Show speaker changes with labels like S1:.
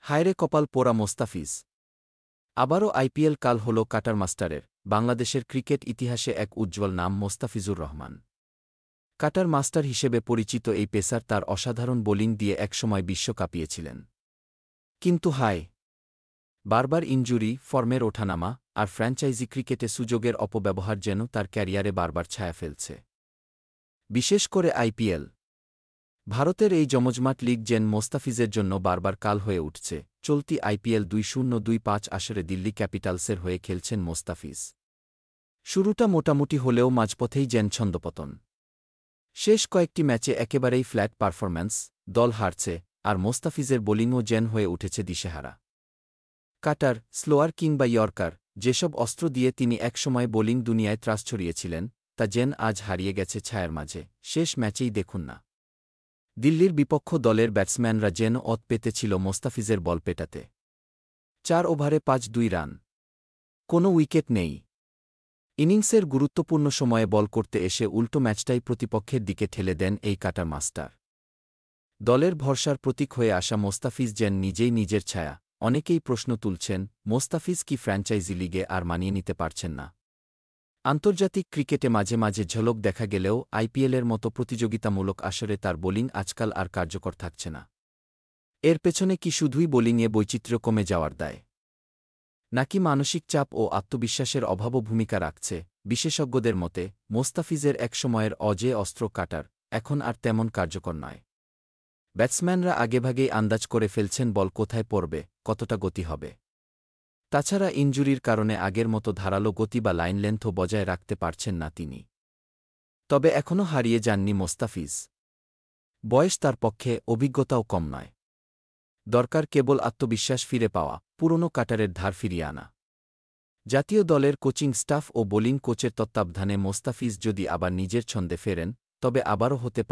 S1: হায়রে কপাল পোড়া মোস্তাফিজ। আবারও আইপিএল কাল হল কাটার মাস্টারের। বাংলাদেশের ক্রিকেট ইতিহাসে এক উজ্জ্বল নাম মোস্তাফিজুর রহমান। কাটার মাস্টার হিসেবে পরিচিত এই পেসার তার অসাধারণ বোলিং দিয়ে একসময় বিশ্ব কাঁপিয়েছিলেন। কিন্তু হায়, বারবার ইনজুরি, ফর্মের ওঠানামা আর ফ্র্যাঞ্চাইজি ক্রিকেটে সুযোগের অপব্যবহার যেন তার ক্যারিয়ারে বারবার ছায়া ফেলছে। বিশেষ করে আইপিএল। ভারতের এই জমজমাট লিগ যেন মোস্তাফিজের জন্য বারবার কাল হয়ে উঠছে। চলতি আইপিএল 2025 আসরে দিল্লি ক্যাপিটালসের হয়ে খেলছেন মোস্তাফিজ। শুরুটা মোটামুটি হলেও মাঝপথেই যেন ছন্দপতন। শেষ কয়েকটি ম্যাচে একেবারেই ফ্ল্যাট পারফরম্যান্স, দল হারছে, আর মোস্তাফিজের বোলিংও যেন হয়ে উঠেছে দিশেহারা। কাটার, স্লোয়ার কিংবা ইয়র্কার, যেসব অস্ত্র দিয়ে তিনি একসময় বোলিং দুনিয়ায় ত্রাস ছড়িয়েছিলেন, তা যেন আজ হারিয়ে গেছে ছায়ার মাঝে। শেষ ম্যাচেই দেখুন না, দিল্লির বিপক্ষ দলের ব্যাটসম্যানরা যেন অত পেতেছিল মোস্তাফিজের বল পেটাতে। 4 ওভারে 5-2 রান, কোনো উইকেট নেই। ইনিংসের গুরুত্বপূর্ণ সময়ে বল করতে এসে উল্টো ম্যাচটাই প্রতিপক্ষের দিকে ঠেলে দেন এই কাটার মাস্টার। দলের ভরসার প্রতীক হয়ে আসা মোস্তাফিজ যেন নিজেই নিজের ছায়া। অনেকেই প্রশ্ন তুলছেন, মোস্তাফিজ কি ফ্র্যাঞ্চাইজি লিগে আর মানিয়ে নিতে পারছেন না? আন্তর্জাতিক ক্রিকেটে মাঝে মাঝে ঝলক দেখা গেলেও আইপিএলের মতো প্রতিযোগিতামূলক আসরে তার বোলিং আজকাল আর কার্যকর থাকছে না। এর পেছনে কি শুধুই বোলিংয়ে বৈচিত্র্য কমে যাওয়ার দায়, নাকি মানসিক চাপ ও আত্মবিশ্বাসের অভাবও ভূমিকা রাখছে? বিশেষজ্ঞদের মতে, মোস্তাফিজের একসময়ের অজেয় অস্ত্র কাটার এখন আর তেমন কার্যকর নয়। ব্যাটসম্যানরা আগেভাগেই আন্দাজ করে ফেলছেন বল কোথায় পড়বে, কতটা গতি হবে। তাছাড়া ইনজুরির কারণে আগের মতো ধারালো গতি বা লাইন লেন্থও বজায় রাখতে পারছেন না তিনি। তবে এখনও হারিয়ে যাননি মোস্তাফিজ। বয়স তার পক্ষে, অভিজ্ঞতাও কম নয়। দরকার কেবল আত্মবিশ্বাস ফিরে পাওয়া, পুরনো কাটারের ধার ফিরিয়ে আনা। জাতীয় দলের কোচিং স্টাফ ও বোলিং কোচের তত্ত্বাবধানে মোস্তাফিজ যদি আবার নিজের ছন্দে ফেরেন, তবে আবারও হতে